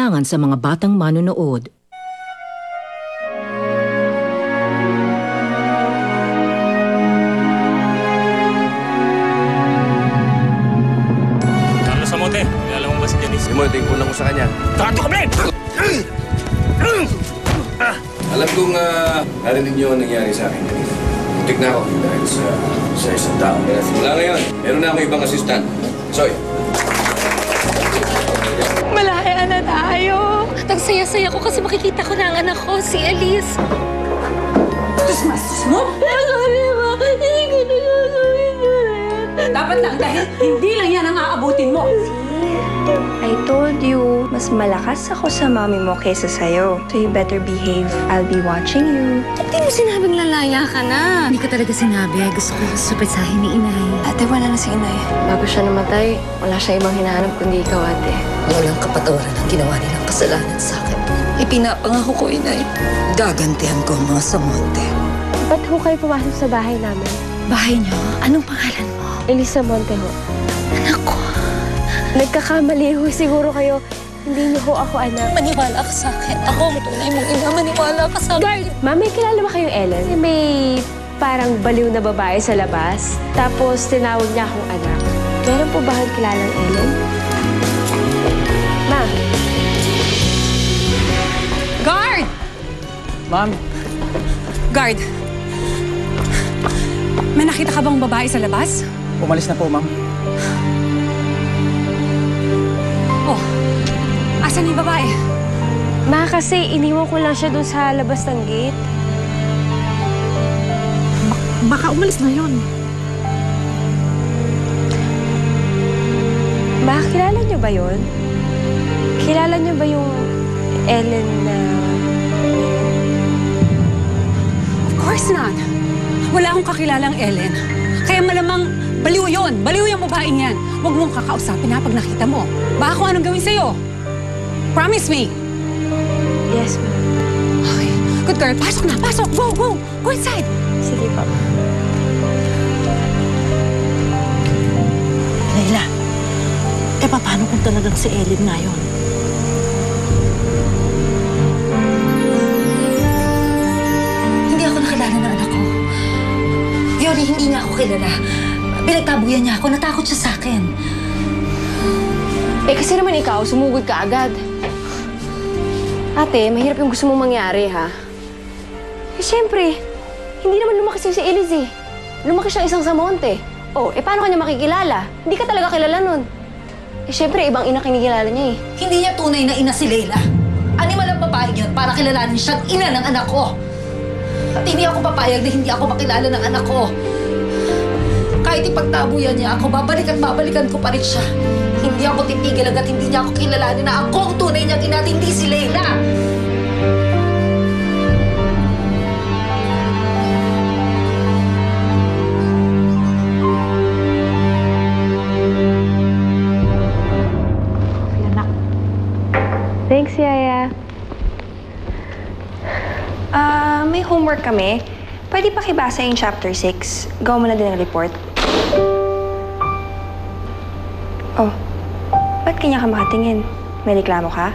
kabataan-tangan sa mga batang manonood. Carlos Samonte, kilala mo ba si Janice? Tingko lang ko sa kanya. Tato ka, Blen! Alam kong narinig niyo ang nangyari sa akin kanina. Muntik na ako dahil sa isang tao. Kaya simula ngayon, meron na akong ibang assistant. Soy. Malaya na tayo. Nagsaya-saya ko kasi makikita ko na ang anak ko, si Elise. Tusmas mo? Sorry, ma. Hindi ko na gagawin yun. Dapat lang dahil hindi lang yan ang aabutin mo. I told you, mas malakas ako sa mami mo kaysa sa'yo. So you better behave. I'll be watching you. Hindi mo sinabing lalaya ka na. Hindi ko talaga sinabi. Gusto ko supisahin ni Inay. Ate, wala na si Inay. Bago siya namatay, wala siya ibang hinahanap kundi ikaw, ate. Walang kapatawaran ang ginawa nilang kasalanan sa akin. Ipinapangako ko, Inay. Gagantihan ko ang mga Samonte. Ba't ho kayo pumasok sa bahay namin? Bahay niyo? Anong pangalan mo? Elisa Monte ho. Anak ko. Nagkakamali ho siguro kayo. Hindi niyo ho ako anak. Maniwala ka sa akin. Ako ang tunay mong ina. Maniwala ka sa akin. Guard! Ma'am, may kilala ba kayong Ellen? May parang baliw na babae sa labas. Tapos tinawag niya akong anak. Meron po ba kayong kilalang Ellen? Ma'am. Guard! Ma'am. Guard! May nakita ka bang babae sa labas? Umalis na po, ma'am. Oh, asan yung babae? Ma, kasi iniwan ko lang siya doon sa labas ng gate. Baka umalis na yun. Ma, kilala niyo ba yun? Kilala niyo ba yung Ellen na... Of course not. Wala akong kakilalang Ellen. Kaya malamang baliw yun. Baliw yung babaeng yan. Huwag mong kakausapin na pag nakita mo. Baka kung anong gawin sa'yo. Promise me. Yes, ma'am. Okay. Good girl. Pasok na. Pasok. Go, go. Go inside. Sige pa. Layla, paano kung talagang si Ellen nga yun? Hindi ako nakilala ng anak ko. Yoli, hindi niya ako kilala. Pinagtabuyan niya ako. Natakot siya sa akin. Eh, kasi naman ikaw, sumugod ka agad. Ate, mahirap yung gusto mong mangyari, ha? Eh, siyempre, hindi naman lumaki si Elise, eh. Lumaki siyang isang Samonte. Oh, eh, paano kanya makikilala? Hindi ka talaga kilala nun. Eh, siyempre, ibang ina kinikilala niya, eh. Hindi niya tunay na ina si Layla. Animal ang babae yun para kilalanin siyang ina ng anak ko. At hindi ako papayag na hindi ako makilala ng anak ko. Kahit ipagtabuyan niya ako, babalik at babalikan ko pa rin siya. Hindi ako titigil hanggat hindi niya ako kilalanin na ako ang tunay niyang ina at hindi si Layla. Thanks, Yaya. May homework kami. Pwede pakibasa yung chapter 6. Gawa mo na din ang report. Oh, ba't kanya ka makatingin? May reklamo ka?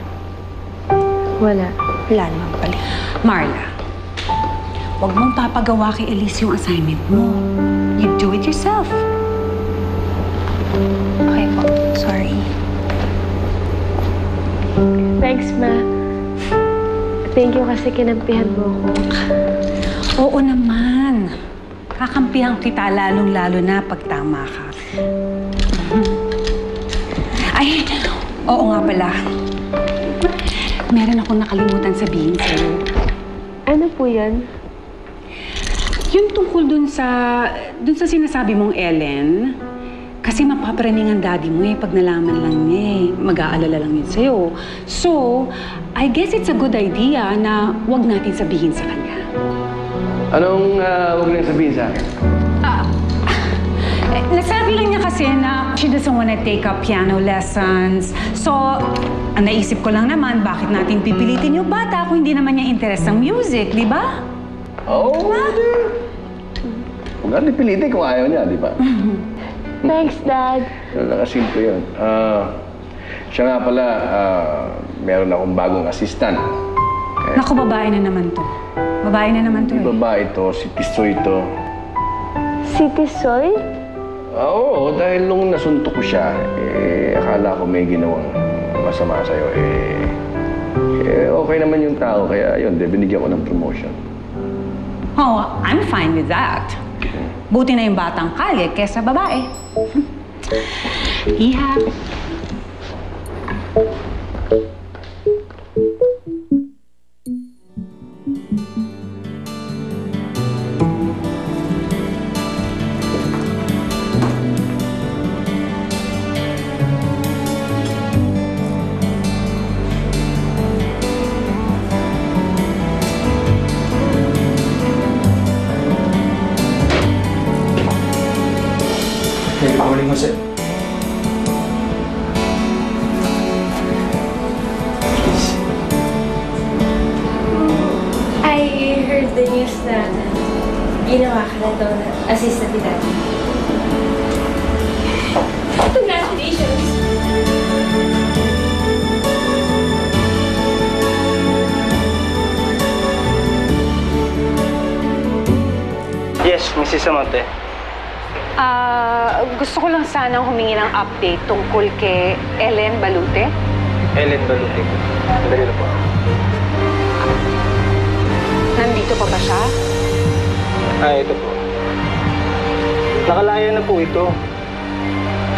Wala. Wala naman pala. Marla, huwag mong papagawa kay Elise yung assignment mo. You do it yourself. Okay po, sorry. Thanks, Ma. Thank you kasi kinampihan mo ako. Oo naman. Kakampihan kita lalong-lalo na pag tama ka. Ay, oo nga pala. Meron akong nakalimutan sabihin sa'yo. Ano po yan? Yung tungkol dun sa sinasabi mong Ellen, kasi mapaparaning ang daddy mo eh, pag nalaman lang niya eh. Mag-aalala lang yun sa'yo. So, I guess it's a good idea na wag natin sabihin sa kanya. Anong huwag nang sabihin sa akin? Nasabi lang niya kasi na she doesn't wanna take up piano lessons. So, ang naisip ko lang naman, bakit natin pipilitin yung bata kung hindi naman niya interest ang music, di ba? Oo, huwag natin pilitin kung ayaw niya, di ba? Thanks, Dad. Nakasimple yun. Siya nga pala, meron akong bagong assistant. Naku, babae na naman to. Babae na naman to eh. Babae ito, si Tisoy ito. Si Tisoy? Oo, dahil nung nasuntok ko siya, akala ko may ginawang masama sa'yo. Okay naman yung tao, kaya yun, binigyan ko ng promotion. Oh, I'm fine with that. Buti na yung batang kalye kesa babae. Iha. Good morning, Jose. I heard the news na ginawa ka na daw na assistant ni Daddy. Congratulations! Yes, Mrs. Samonte. Gusto ko lang sanang humingi ng update tungkol kay Ellen Balute. Ellen Balute. Madali na po. Nandito pa ba siya? Ito po. Nakalaya na po ito.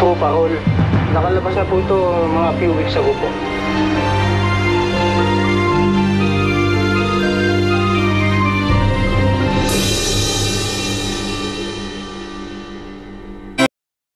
True parol. Nakalabas na po ito mga few weeks ago po.